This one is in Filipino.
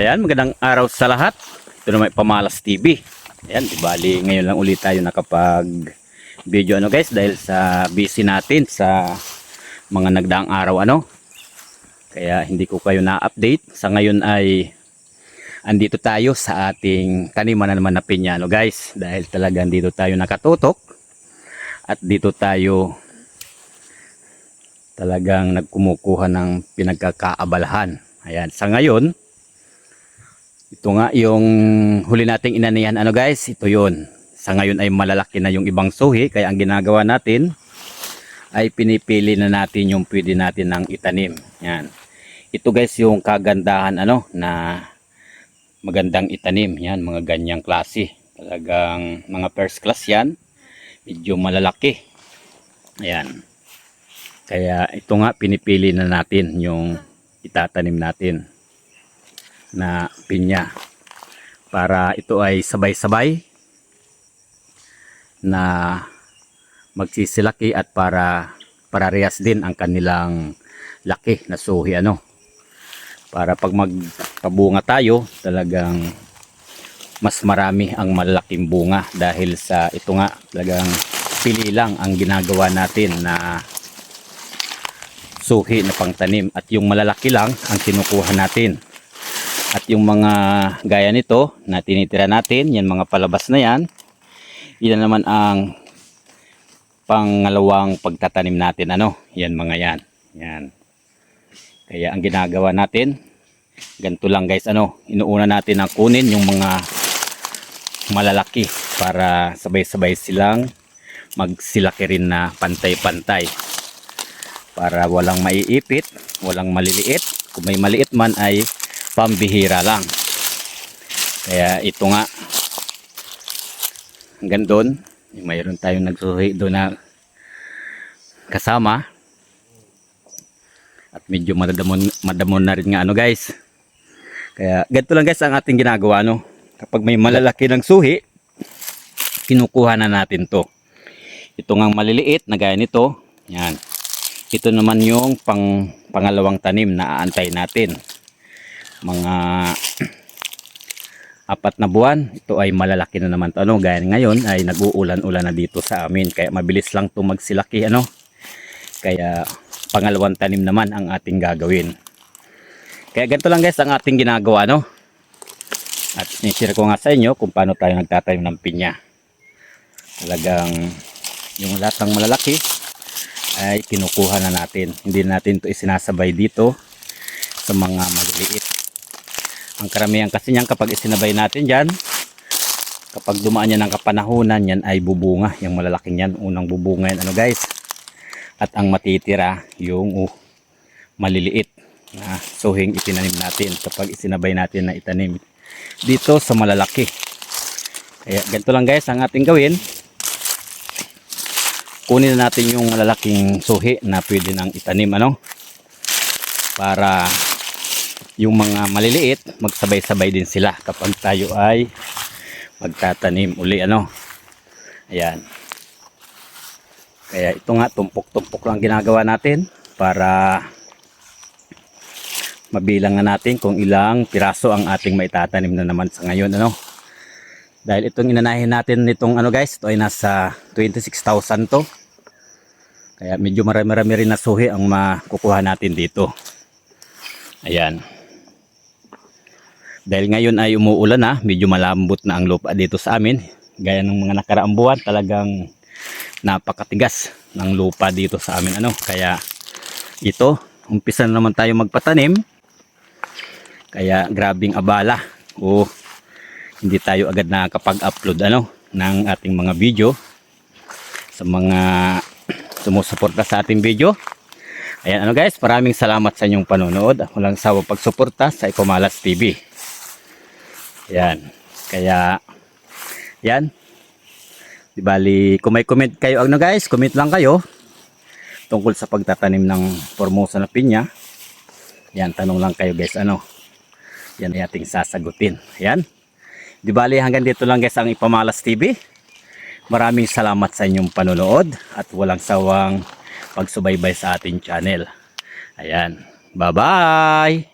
Ayan, magandang araw sa lahat. Ito na may Pamalas TV. Ayan, di bali ngayon lang ulit tayo nakapag video guys, dahil sa busy natin sa mga nagdaang araw Kaya hindi ko kayo na-update. Sa ngayon ay andito tayo sa ating taniman na naman na pinya guys, dahil talagang dito tayo nakatutok at dito tayo talagang nagkumukuha ng pinagkakaabalahan. Ayan, sa ngayon ito nga yung huli nating inanihan guys, ito yun. Sa ngayon ay malalaki na yung ibang suhi, kaya ang ginagawa natin ay pinipili na natin yung pwede natin ng itanim. Yan. Ito guys yung kagandahan na magandang itanim. Yan, mga ganyang klase. Talagang mga first class yan. Medyo malalaki. Ayan. Kaya ito nga pinipili na natin yung itatanim natin na pinya para ito ay sabay-sabay na magsisilaki at para parehas din ang kanilang laki na suhi para pag magpabunga tayo talagang mas marami ang malalaking bunga, dahil sa ito nga talagang pili lang ang ginagawa natin na suhi na pangtanim at yung malalaki lang ang kinukuha natin. At yung mga gaya nito na tinitira natin, yan mga palabas na yan, yan naman ang pangalawang pagtatanim natin yan mga yan. Yan. Kaya ang ginagawa natin, ganito lang guys inuuna natin na kunin yung mga malalaki para sabay-sabay silang magsilaki rin na pantay-pantay. Para walang maiipit, walang maliliit. Kung may maliit man ay pambihira lang. Kaya ito nga hanggang doon mayroon tayong nagsuhi doon na kasama at medyo madamon na rin nga guys. Kaya ganito lang guys ang ating ginagawa kapag may malalaki ng suhi, kinukuha na natin to. Ito ngang maliliit na gaya nito, yan. Ito naman yung pangalawang tanim na aantay natin. Mga 4 na buwan, ito ay malalaki na naman to gaya ngayon ay nag-uulan-ulan na dito sa amin, kaya mabilis lang to magsilaki kaya pangalawang tanim naman ang ating gagawin. Kaya ganito lang guys ang ating ginagawa at ni-share ko nga sa inyo kung paano tayo nagtatanim ng pinya. Talagang yung lahat ng malalaki ay kinukuha na natin, hindi natin to isinasabay dito sa mga maliliit. Ang karamihan kasi niyan kapag isinabay natin dyan, kapag dumaan yan ng kapanahunan, yan ay bubunga. Yung malalaking yan, unang bubunga yan guys. At ang matitira yung maliliit na suhing itinanim natin kapag isinabay natin na itanim dito sa malalaki. Kaya ganito lang guys ang ating gawin. Kunin na natin yung malalaking suhi na pwede nang itanim para yung mga maliliit magsabay-sabay din sila kapag tayo ay magtatanim uli ayan. Kaya ito nga tumpok-tumpok lang ginagawa natin para mabilang na natin kung ilang piraso ang ating maitatanim na naman sa ngayon dahil itong inanahin natin nitong guys, ito ay nasa 26,000 to, kaya medyo marami-rami rin na suhi ang makukuha natin dito. Ayan. Dahil ngayon ay umuulan medyo malambot na ang lupa dito sa amin. Gaya ng mga nakaraang buwan, talagang napakatigas ng lupa dito sa amin Kaya ito, umpisa na naman tayo magpatanim. Kaya grabing abala. Hindi tayo agad nakakapag-upload ng ating mga video sa mga sumusuporta sa ating video. Ayan guys, maraming salamat sa inyong panonood. Walang sawang pagsuporta sa Pamalas TV. Yan. Kaya yan. Di bali, kung may comment kayo guys, comment lang kayo tungkol sa pagtatanim ng Formosa na pinya. Yan, tanong lang kayo guys yan ay ating sasagutin. Yan. Di bali, hanggang dito lang guys ang Pamalas TV. Maraming salamat sa inyong panonood at walang sawang pagsubaybay sa ating channel. Ayan. Bye-bye!